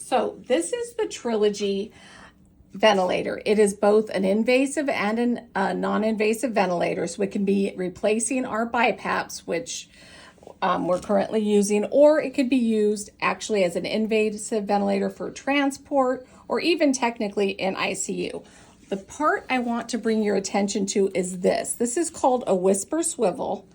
So this is the Trilogy ventilator. It is both an invasive and a non-invasive ventilator, so it can be replacing our BiPAPs, which we're currently using, or it could be used actually as an invasive ventilator for transport, or even technically in ICU. The part I want to bring your attention to is this. This is called a whisper swivel.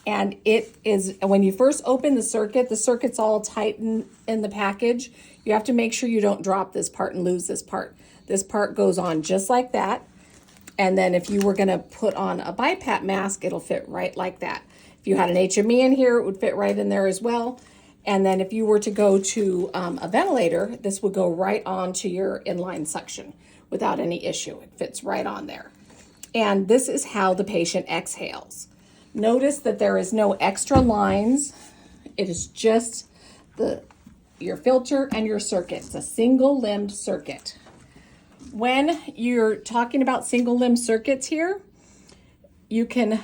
And it is, when you first open the circuit's all tight in the package. You have to make sure you don't drop this part and lose this part. This part goes on just like that. And then if you were gonna put on a BiPAP mask, it'll fit right like that. If you had an HME in here, it would fit right in there as well. And then if you were to go to a ventilator, this would go right onto your inline suction without any issue. It fits right on there. And this is how the patient exhales. Notice that there is no extra lines. It is just your filter and your circuit. It's a single-limbed circuit. When you're talking about single-limbed circuits here, you can,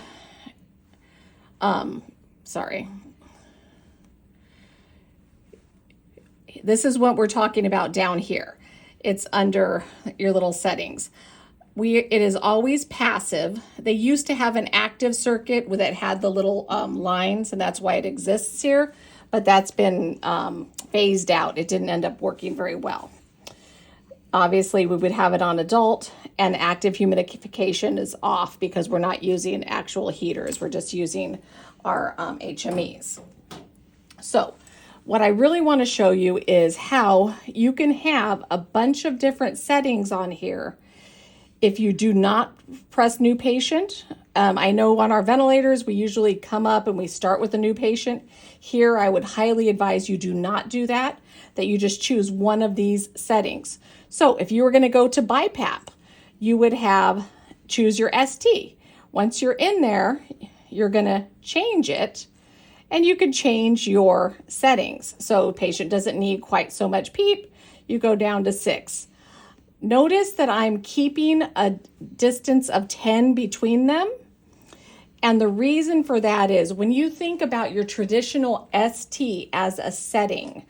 this is what we're talking about down here. It's under your little settings. It is always passive. They used to have an active circuit that had the little lines, and that's why it exists here, but that's been phased out. It didn't end up working very well. Obviously, we would have it on adult, and active humidification is off because we're not using actual heaters. We're just using our HMEs. So what I really want to show you is how you can have a bunch of different settings on here. If you do not press new patient, I know on our ventilators, we usually come up and we start with a new patient. Here, I would highly advise you do not do that, that you just choose one of these settings. So if you were gonna go to BiPAP, you would choose your ST. Once you're in there, you're gonna change it, and you can change your settings. So patient doesn't need quite so much PEEP, you go down to 6. Notice that I'm keeping a distance of 10 between them. And the reason for that is when you think about your traditional ST as a setting,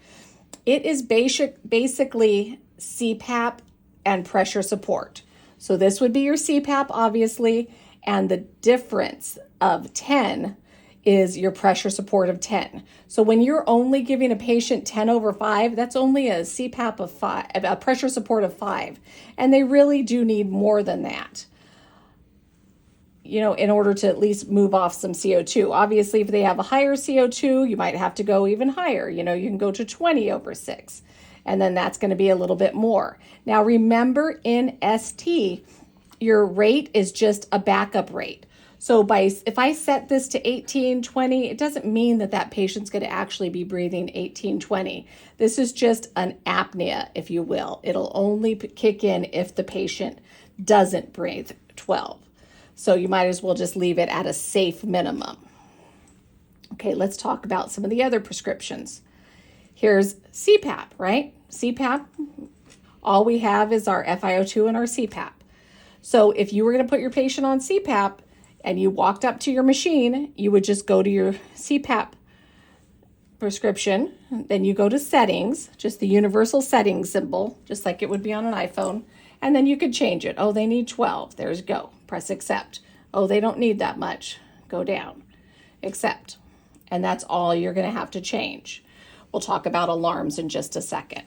it is basically CPAP and pressure support. So this would be your CPAP, obviously, and the difference of 10 is your pressure support of 10. So when you're only giving a patient 10/5, that's only a CPAP of 5, a pressure support of 5. And they really do need more than that, in order to at least move off some CO2. Obviously, if they have a higher CO2, you might have to go even higher. You can go to 20/6, and then that's gonna be a little bit more. Now remember, in ST, your rate is just a backup rate. So if I set this to 18, 20, it doesn't mean that patient's going to actually be breathing 18, 20. This is just an apnea, if you will. It'll only kick in if the patient doesn't breathe 12. So you might as well just leave it at a safe minimum. Okay, let's talk about some of the other prescriptions. Here's CPAP, right? CPAP, all we have is our FiO2 and our CPAP. So if you were going to put your patient on CPAP, and you walked up to your machine, you would just go to your CPAP prescription. Then you go to settings, just the universal settings symbol, just like it would be on an iPhone. And then you could change it. Oh, they need 12. There's go. Press accept. Oh, they don't need that much. Go down. Accept. And that's all you're going to have to change. We'll talk about alarms in just a second.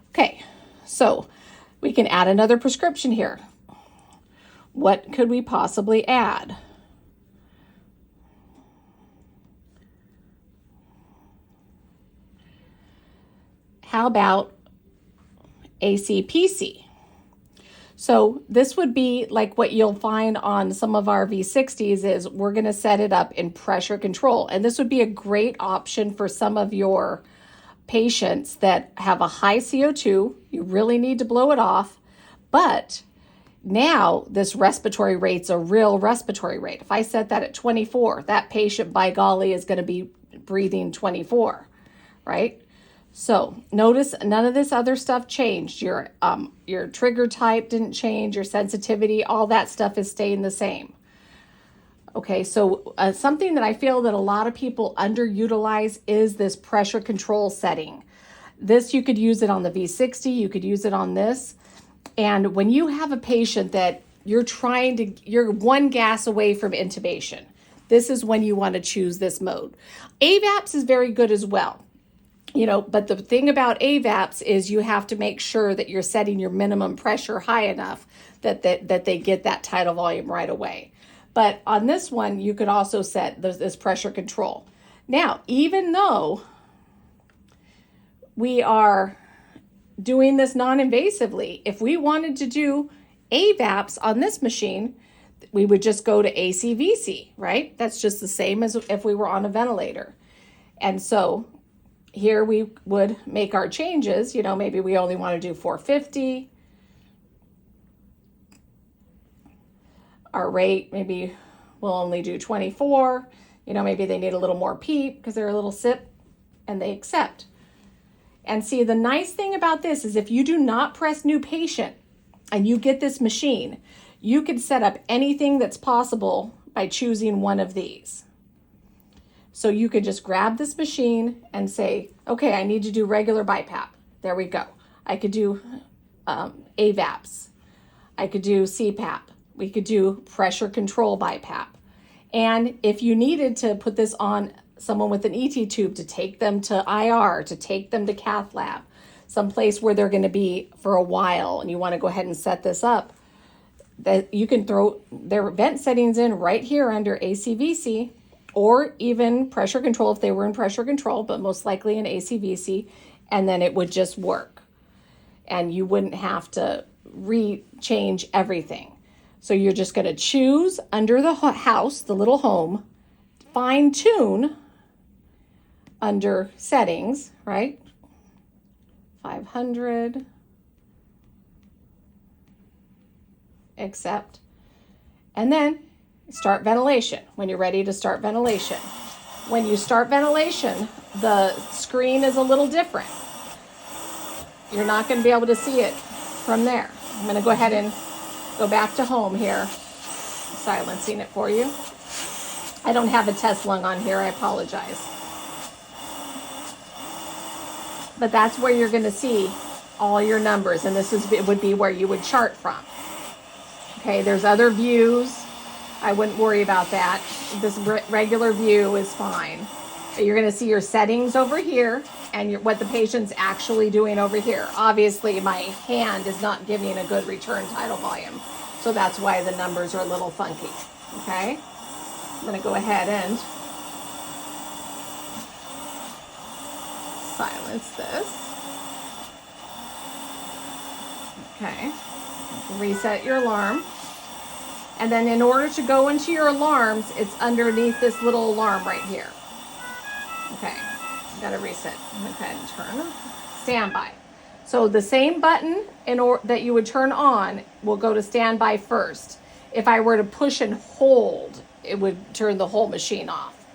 Okay, so we can add another prescription here. What could we possibly add? How about ACPC? So this would be like what you'll find on some of our V60s is we're going to set it up in pressure control. And this would be a great option for some of your patients that have a high CO2. You really need to blow it off. But now this respiratory rate's a real respiratory rate. If I set that at 24, that patient, by golly, is going to be breathing 24, right? So notice none of this other stuff changed. Your trigger type didn't change, your sensitivity, all that stuff is staying the same. Okay, so something that I feel that a lot of people underutilize is this pressure control setting. This, you could use it on the V60, you could use it on this. And when you have a patient that you're one gas away from intubation, this is when you want to choose this mode. AVAPS is very good as well. But the thing about AVAPS is you have to make sure that you're setting your minimum pressure high enough that they get that tidal volume right away. But on this one, you could also set this pressure control. Now, even though we are doing this non-invasively, if we wanted to do AVAPS on this machine, we would just go to ACVC, right? That's just the same as if we were on a ventilator. And so here we would make our changes. Maybe we only want to do 450. Our rate, maybe we'll only do 24. Maybe they need a little more PEEP because they're a little sip, and they accept. And see, the nice thing about this is if you do not press new patient and you get this machine, you can set up anything that's possible by choosing one of these. So you could just grab this machine and say, okay, I need to do regular BiPAP. There we go. I could do AVAPS. I could do CPAP. We could do pressure control BiPAP. And if you needed to put this on someone with an ET tube to take them to IR, to take them to cath lab, someplace where they're going to be for a while, and you want to go ahead and set this up, that you can throw their vent settings in right here under ACVC, or even pressure control if they were in pressure control, but most likely in ACVC, and then it would just work. And you wouldn't have to re-change everything. So you're just going to choose under the house, the little home, fine tune under settings, right? 500, accept, and then start ventilation when you're ready to start ventilation. When you start ventilation, the screen is a little different. You're not going to be able to see it from there. I'm going to go ahead and go back to home here, silencing it for you. I don't have a test lung on here, I apologize. But that's where you're going to see all your numbers, and would be where you would chart from. Okay, there's other views. I wouldn't worry about that. This regular view is fine. But you're going to see your settings over here and what the patient's actually doing over here. Obviously, my hand is not giving a good return tidal volume, so that's why the numbers are a little funky. Okay, I'm going to go ahead and silence this. Okay, reset your alarm. And then in order to go into your alarms, it's underneath this little alarm right here. Okay, gotta reset. Okay, turn standby. So the same button that you would turn on will go to standby first. If I were to push and hold, it would turn the whole machine off.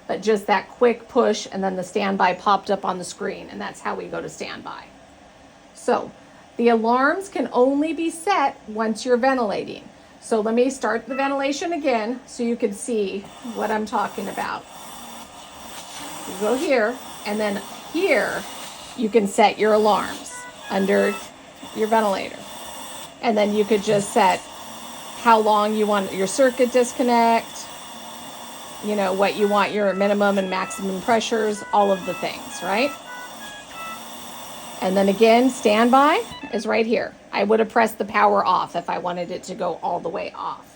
But just that quick push, and then the standby popped up on the screen, and that's how we go to standby. So the alarms can only be set once you're ventilating. So let me start the ventilation again so you can see what I'm talking about. You go here, and then here you can set your alarms under your ventilator. And then you could just set how long you want your circuit disconnect, what you want your minimum and maximum pressures, all of the things, right? And then again, standby is right here. I would have pressed the power off if I wanted it to go all the way off.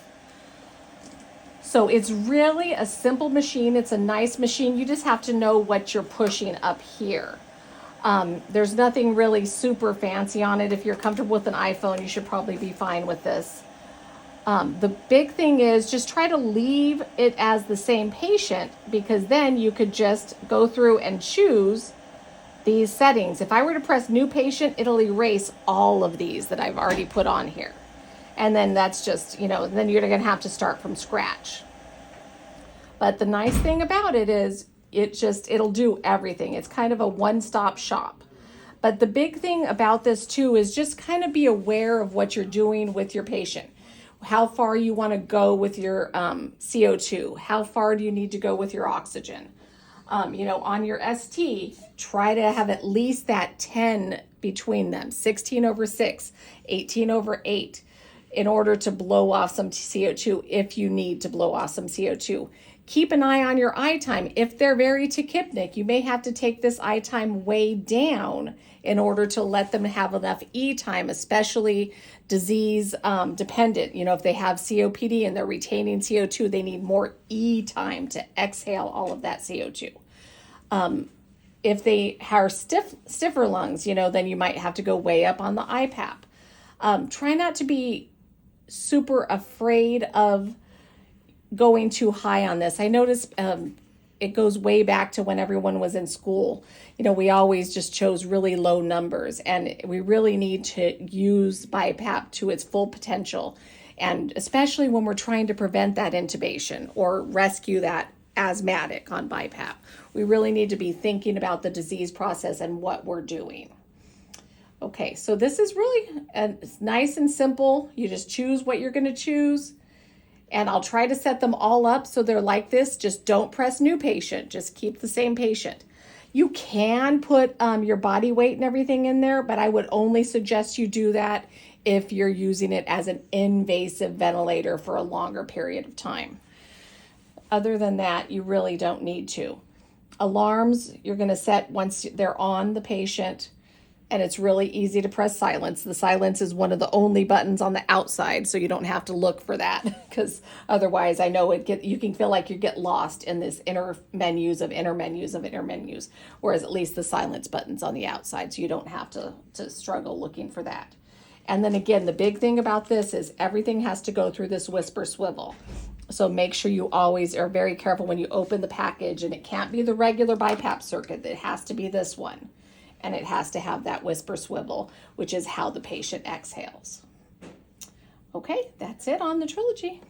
So it's really a simple machine. It's a nice machine. You just have to know what you're pushing up here. There's nothing really super fancy on it. If you're comfortable with an iPhone, you should probably be fine with this. The big thing is just try to leave it as the same patient, because then you could just go through and choose these settings. If I were to press new patient, it'll erase all of these that I've already put on here. And then that's just, then you're going to have to start from scratch. But the nice thing about it is it'll do everything. It's kind of a one-stop shop. But the big thing about this too is just kind of be aware of what you're doing with your patient. How far you want to go with your CO2. How far do you need to go with your oxygen? On your ST, try to have at least that 10 between them, 16/6, 18/8, in order to blow off some CO2 if you need to blow off some CO2. Keep an eye on your eye time. If they're very tachypnic, you may have to take this eye time way down in order to let them have enough E time, especially disease dependent. If they have COPD and they're retaining CO2, they need more E time to exhale all of that CO2. If they are stiffer lungs, then you might have to go way up on the IPAP. Try not to be super afraid of going too high on this. I noticed it goes way back to when everyone was in school. We always just chose really low numbers, and we really need to use BiPAP to its full potential. And especially when we're trying to prevent that intubation or rescue that asthmatic on BiPAP, we really need to be thinking about the disease process and what we're doing. Okay, so this is really nice and simple. You just choose what you're going to choose. And I'll try to set them all up so they're like this. Just don't press new patient. Just keep the same patient. You can put your body weight and everything in there, but I would only suggest you do that if you're using it as an invasive ventilator for a longer period of time. Other than that, you really don't need to. Alarms, you're going to set once they're on the patient. And it's really easy to press silence. The silence is one of the only buttons on the outside, so you don't have to look for that, because otherwise I know you can feel like you get lost in this inner menus, whereas at least the silence button's on the outside, so you don't have to struggle looking for that. And then again, the big thing about this is everything has to go through this whisper swivel. So make sure you always are very careful when you open the package, and it can't be the regular BiPAP circuit. It has to be this one. And it has to have that whisper swivel, which is how the patient exhales. Okay, that's it on the Trilogy.